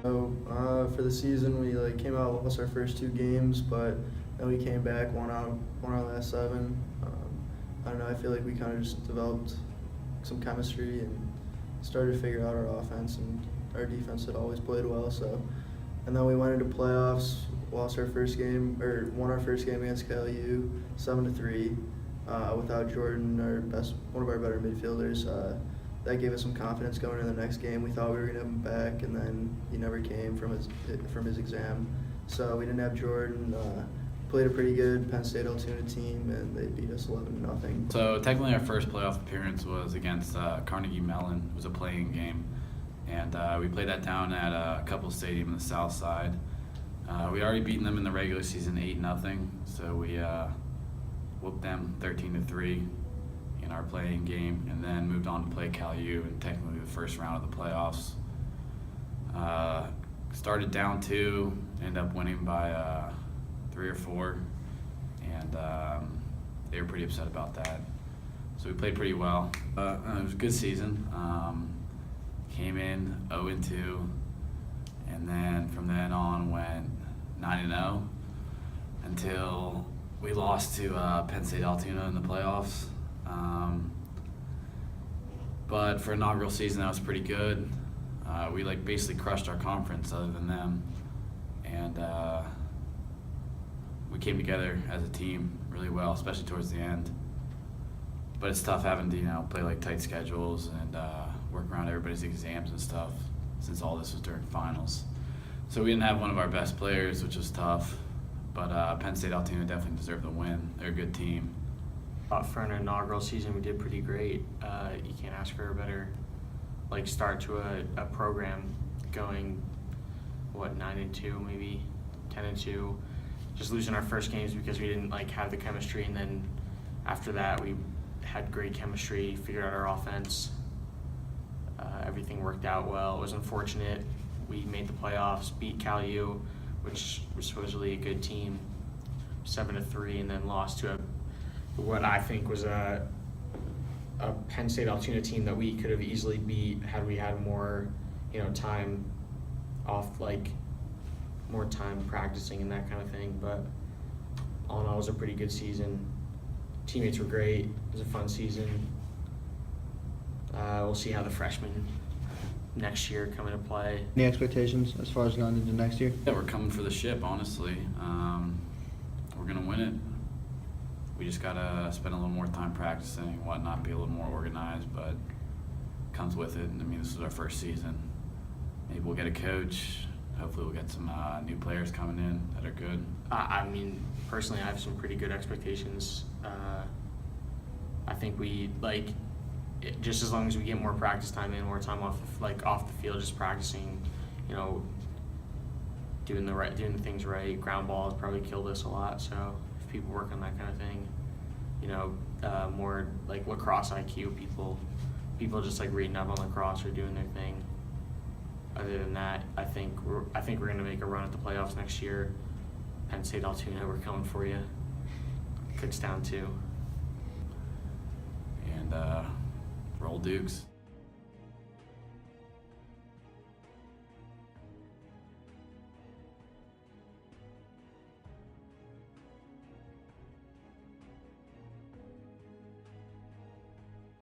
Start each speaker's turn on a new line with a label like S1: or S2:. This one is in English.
S1: For the season, we came out, lost our first 2 games, but then we came back, won our last 7. I don't know. I feel like we kind of just developed some chemistry and started to figure out our offense, and our defense had always played well. So, and then we went into playoffs, won our first game against KLU, 7-3, without Jordan, one of our better midfielders. That gave us some confidence going into the next game. We thought we were going to have him back, and then he never came from his exam. So we didn't have Jordan. Played a pretty good Penn State Altoona team, and they beat us 11-0.
S2: So technically our first playoff appearance was against Carnegie Mellon. It was a playing game. And we played that down at a couple stadium in the south side. We already beaten them in the regular season 8-0. So we whooped them 13-3. In our playing game, and then moved on to play CalU in technically the first round of the playoffs. Started down 2, ended up winning by 3 or 4, and they were pretty upset about that. So we played pretty well. It was a good season. Came in 0-2, and then from then on went 9-0 until we lost to Penn State Altoona in the playoffs. But for inaugural season, that was pretty good. We basically crushed our conference other than them, and we came together as a team really well, especially towards the end. But it's tough having to play tight schedules and work around everybody's exams and stuff, since all this was during finals. So we didn't have one of our best players, which was tough. But Penn State Altoona definitely deserved the win. They're a good team.
S3: For an inaugural season, we did pretty great. You can't ask for a better start to a program, going 9-2, maybe 10-2. Just losing our first games because we didn't have the chemistry, and then after that we had great chemistry, figured out our offense. Everything worked out well. It was unfortunate we made the playoffs, beat CalU, which was supposedly a good team, 7-3, and then lost to what I think was a Penn State Altoona team that we could have easily beat had we had more, time off, more time practicing and that kind of thing. But all in all, it was a pretty good season. Teammates were great. It was a fun season. We'll see how the freshmen next year come into play.
S4: Any expectations as far as going into next year?
S2: Yeah, we're coming for the ship, honestly. We're going to win it. We just got to spend a little more time practicing and whatnot, be a little more organized, but it comes with it. I mean, this is our first season. Maybe we'll get a coach. Hopefully we'll get some new players coming in that are good.
S3: I mean, personally, I have some pretty good expectations. I think we, just as long as we get more practice time in, more time off the field, just practicing, doing the things right. Ground balls probably killed us a lot, so if people work on that kind of thing, more lacrosse IQ, people just reading up on lacrosse or doing their thing. Other than that, I think we're going to make a run at the playoffs next year. Penn State Altoona, we're coming for you. Cook's down 2.
S2: And roll Dukes.